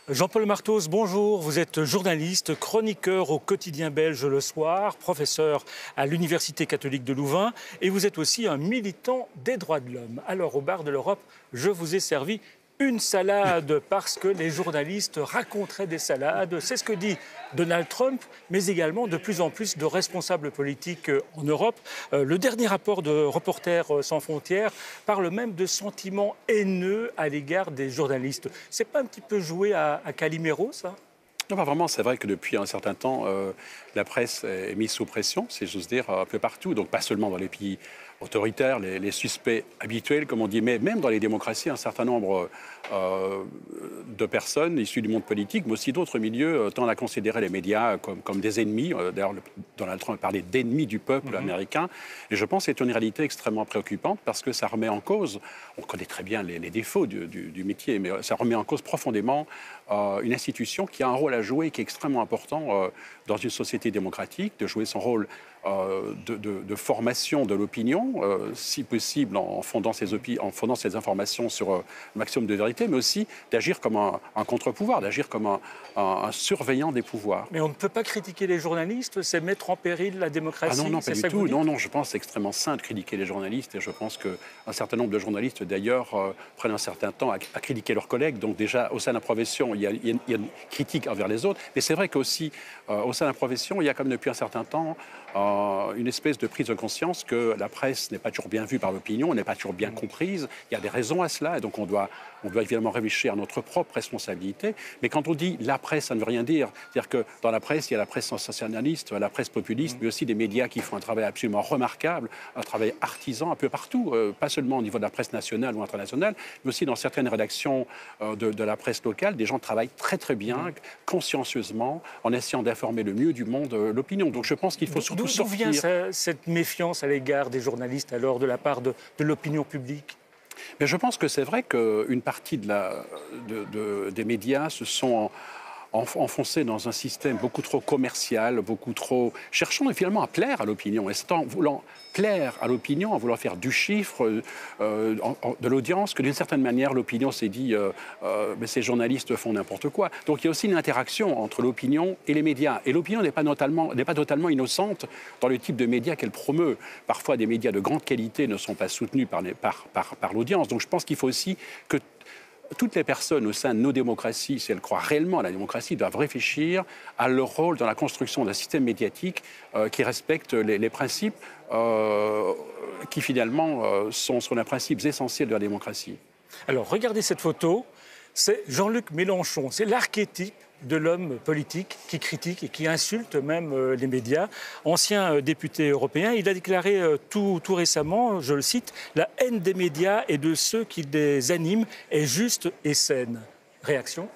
Jean-Paul Martos, bonjour. Vous êtes journaliste, chroniqueur au quotidien belge Le Soir, professeur à l'Université catholique de Louvain et vous êtes aussi un militant des droits de l'homme. Alors, au bar de l'Europe, je vous ai servi une salade parce que les journalistes raconteraient des salades. C'est ce que dit Donald Trump, mais également de plus en plus de responsables politiques en Europe. Le dernier rapport de Reporters sans frontières parle même de sentiments haineux à l'égard des journalistes. C'est pas un petit peu joué à Calimero, ça ? Non, pas vraiment. C'est vrai que depuis un certain temps, la presse est mise sous pression, si j'ose dire, un peu partout. Donc pas seulement dans les pays autoritaires, les suspects habituels, comme on dit, mais même dans les démocraties, un certain nombre de personnes issues du monde politique, mais aussi d'autres milieux, tendent à considérer les médias comme des ennemis. D'ailleurs, Donald Trump parlait d'ennemis du peuple américain. Et je pense que c'est une réalité extrêmement préoccupante parce que ça remet en cause, on connaît très bien les défauts du métier, mais ça remet en cause profondément une institution qui a un rôle à jouer, qui est extrêmement important dans une société démocratique, de jouer son rôle de formation de l'opinion, si possible en fondant ses informations sur le maximum de vérité, mais aussi d'agir comme un contre-pouvoir, d'agir comme un surveillant des pouvoirs. Mais on ne peut pas critiquer les journalistes, c'est mettre en péril la démocratie. Ah non, non, pas du tout. Non, je pense que c'est extrêmement sain de critiquer les journalistes et je pense qu'un certain nombre de journalistes, d'ailleurs, prennent un certain temps à critiquer leurs collègues. Donc déjà, au sein de la profession, il y a une critique envers les autres. Mais c'est vrai qu'aussi, au sein de la profession, il y a comme depuis un certain temps une espèce de prise de conscience que la presse n'est pas toujours bien vue par l'opinion, n'est pas toujours bien comprise. Il y a des raisons à cela et donc on doit évidemment réfléchir à notre propre responsabilité. Mais quand on dit la presse, ça ne veut rien dire. C'est-à-dire que dans la presse, il y a la presse sensationnaliste, la presse populiste, mais aussi des médias qui font un travail absolument remarquable, un travail artisan un peu partout, pas seulement au niveau de la presse nationale ou internationale, mais aussi dans certaines rédactions de la presse locale. Des gens travaillent très très bien, consciencieusement, en essayant d'informer le mieux du monde l'opinion. Donc je pense qu'il faut surtout D'où vient cette méfiance à l'égard des journalistes, alors, de la part de l'opinion publique ? Mais je pense que c'est vrai qu'une partie des médias se sont enfoncés dans un système beaucoup trop commercial, beaucoup trop cherchant finalement à plaire à l'opinion. Et c'est en voulant plaire à l'opinion, en voulant faire du chiffre, de l'audience, que d'une certaine manière l'opinion s'est dit mais ces journalistes font n'importe quoi. Donc il y a aussi une interaction entre l'opinion et les médias. Et l'opinion n'est pas totalement innocente dans le type de médias qu'elle promeut. Parfois des médias de grande qualité ne sont pas soutenus par l'audience. Donc je pense qu'il faut aussi que toutes les personnes au sein de nos démocraties, si elles croient réellement à la démocratie, doivent réfléchir à leur rôle dans la construction d'un système médiatique qui respecte les principes qui finalement sont les principes essentiels de la démocratie. Alors regardez cette photo, c'est Jean-Luc Mélenchon, c'est l'archétype de l'homme politique qui critique et qui insulte même les médias. Ancien député européen, il a déclaré tout récemment, je le cite, « La haine des médias et de ceux qui les animent est juste et saine ». Réaction ?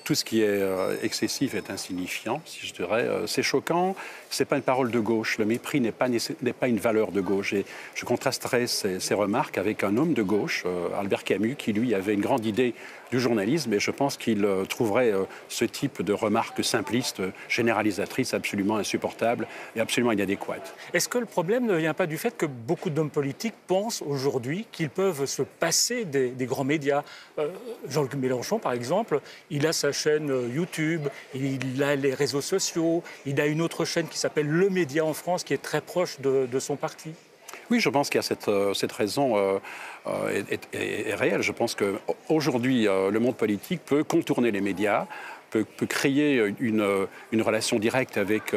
Tout ce qui est excessif est insignifiant, si je dirais. C'est choquant, ce n'est pas une parole de gauche. Le mépris n'est pas une valeur de gauche. Et je contrasterai ces remarques avec un homme de gauche, Albert Camus, qui lui avait une grande idée du journalisme. Et je pense qu'il trouverait ce type de remarques simplistes, généralisatrices, absolument insupportables et absolument inadéquates. Est-ce que le problème ne vient pas du fait que beaucoup d'hommes politiques pensent aujourd'hui qu'ils peuvent se passer des grands médias ? Jean-Luc Mélenchon, par exemple, il a sa chaîne YouTube, il a les réseaux sociaux, il a une autre chaîne qui s'appelle Le Média en France, qui est très proche de son parti. Oui, je pense qu'il y a cette raison est réelle. Je pense qu'aujourd'hui, le monde politique peut contourner les médias, peut créer une relation directe avec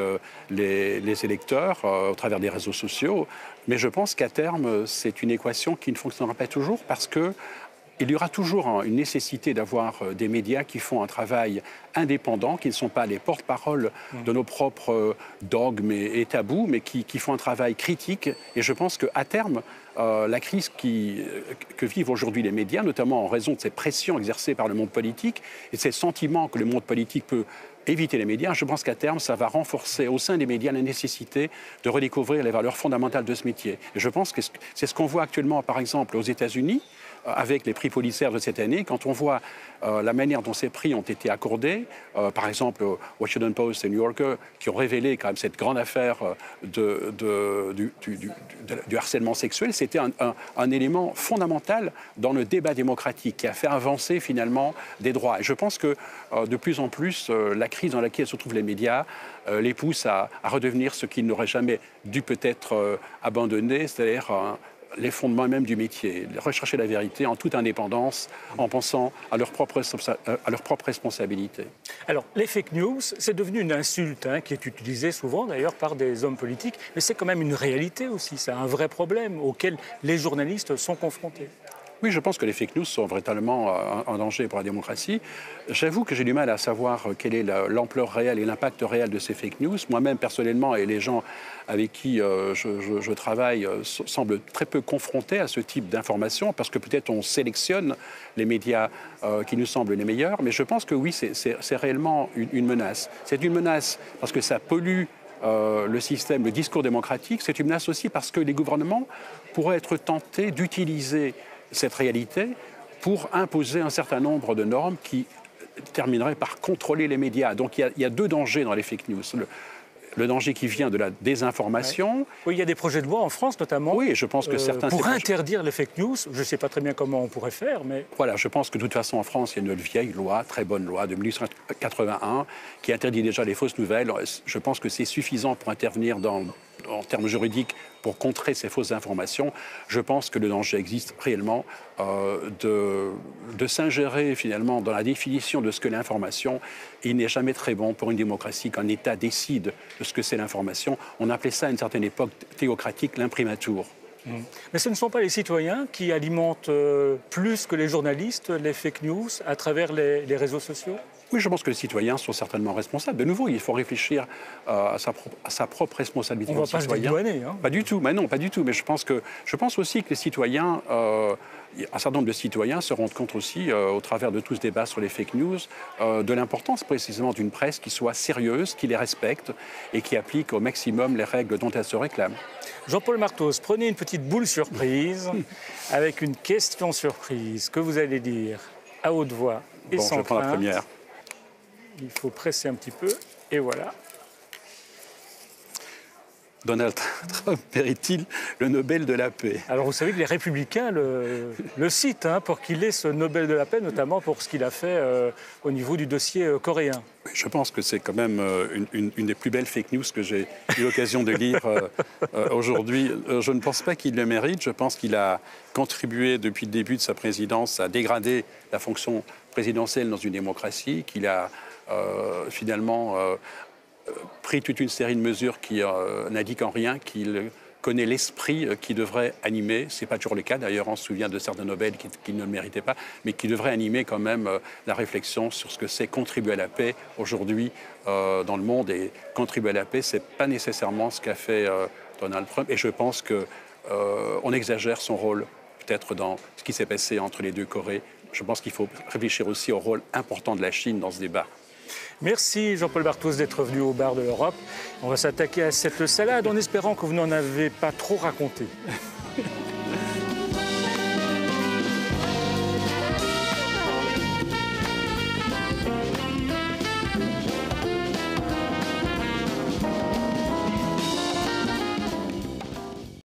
les électeurs au travers des réseaux sociaux. Mais je pense qu'à terme, c'est une équation qui ne fonctionnera pas toujours parce que il y aura toujours une nécessité d'avoir des médias qui font un travail indépendant, qui ne sont pas les porte-parole de nos propres dogmes et tabous, mais qui font un travail critique. Et je pense qu'à terme, la crise que vivent aujourd'hui les médias, notamment en raison de ces pressions exercées par le monde politique et de ces sentiments que le monde politique peut éviter les médias, je pense qu'à terme, ça va renforcer au sein des médias la nécessité de redécouvrir les valeurs fondamentales de ce métier. Et je pense que c'est ce qu'on voit actuellement, par exemple, aux États-Unis, avec les prix Pulitzer de cette année, quand on voit la manière dont ces prix ont été accordés, par exemple Washington Post et New Yorker, qui ont révélé quand même cette grande affaire du harcèlement sexuel, c'était un élément fondamental dans le débat démocratique qui a fait avancer finalement des droits. Et je pense que de plus en plus, la crise dans laquelle se trouvent les médias les pousse à redevenir ce qu'ils n'auraient jamais dû peut-être abandonner, c'est-à-dire les fondements même du métier, rechercher la vérité en toute indépendance, en pensant à leur propre responsabilité. Alors, les fake news, c'est devenu une insulte qui est utilisée souvent d'ailleurs par des hommes politiques, mais c'est quand même une réalité aussi, c'est un vrai problème auquel les journalistes sont confrontés. Oui, je pense que les fake news sont véritablement un danger pour la démocratie. J'avoue que j'ai du mal à savoir quelle est l'ampleur réelle et l'impact réel de ces fake news. Moi-même, personnellement, et les gens avec qui je travaille semblent très peu confrontés à ce type d'informations, parce que peut-être on sélectionne les médias qui nous semblent les meilleurs. Mais je pense que oui, c'est réellement une menace. C'est une menace parce que ça pollue le système, le discours démocratique. C'est une menace aussi parce que les gouvernements pourraient être tentés d'utiliser cette réalité pour imposer un certain nombre de normes qui termineraient par contrôler les médias. Donc il y a deux dangers dans les fake news. Le danger qui vient de la désinformation. Oui, il y a des projets de loi en France notamment. Oui, je pense que certains... Pour interdire les fake news, je ne sais pas très bien comment on pourrait faire, mais... Voilà, je pense que de toute façon en France, il y a une vieille loi, très bonne loi de 1881, qui interdit déjà les fausses nouvelles. Je pense que c'est suffisant pour intervenir en termes juridiques pour contrer ces fausses informations. Je pense que le danger existe réellement de s'ingérer finalement dans la définition de ce que l'information. Il n'est jamais très bon pour une démocratie qu'un État décide de ce que c'est l'information. On appelait ça à une certaine époque théocratique l'imprimatur. Mais ce ne sont pas les citoyens qui alimentent plus que les journalistes les fake news à travers les réseaux sociaux ? Oui, je pense que les citoyens sont certainement responsables. De nouveau, il faut réfléchir à sa propre responsabilité. On ne va pas se dédouaner. Pas du tout, mais non, pas du tout. Mais je pense aussi que les citoyens, un certain nombre de citoyens se rendent compte aussi, au travers de tout ce débat sur les fake news, de l'importance précisément d'une presse qui soit sérieuse, qui les respecte et qui applique au maximum les règles dont elle se réclame. Jean-Paul Martos, prenez une petite boule surprise avec une question surprise que vous allez dire à haute voix et sans je prends la crainte. première. Il faut presser un petit peu, et voilà. Donald Trump mérite-t-il le Nobel de la paix? Alors vous savez que les Républicains le citent pour qu'il ait ce Nobel de la paix, notamment pour ce qu'il a fait au niveau du dossier coréen. Je pense que c'est quand même une des plus belles fake news que j'ai eu l'occasion de lire aujourd'hui. Je ne pense pas qu'il le mérite. Je pense qu'il a contribué depuis le début de sa présidence à dégrader la fonction présidentielle dans une démocratie, qu'il a finalement pris toute une série de mesures qui n'indiquent en rien qu'il connaît l'esprit qui devrait animer, ce n'est pas toujours le cas d'ailleurs, on se souvient de certains Nobel qui ne le méritaient pas, mais qui devrait animer quand même la réflexion sur ce que c'est contribuer à la paix aujourd'hui dans le monde. Et contribuer à la paix, ce n'est pas nécessairement ce qu'a fait Donald Trump. Et je pense qu'on exagère son rôle peut-être dans ce qui s'est passé entre les deux Corées. Je pense qu'il faut réfléchir aussi au rôle important de la Chine dans ce débat. Merci Jean-Paul Martos d'être venu au bar de l'Europe. On va s'attaquer à cette salade en espérant que vous n'en avez pas trop raconté.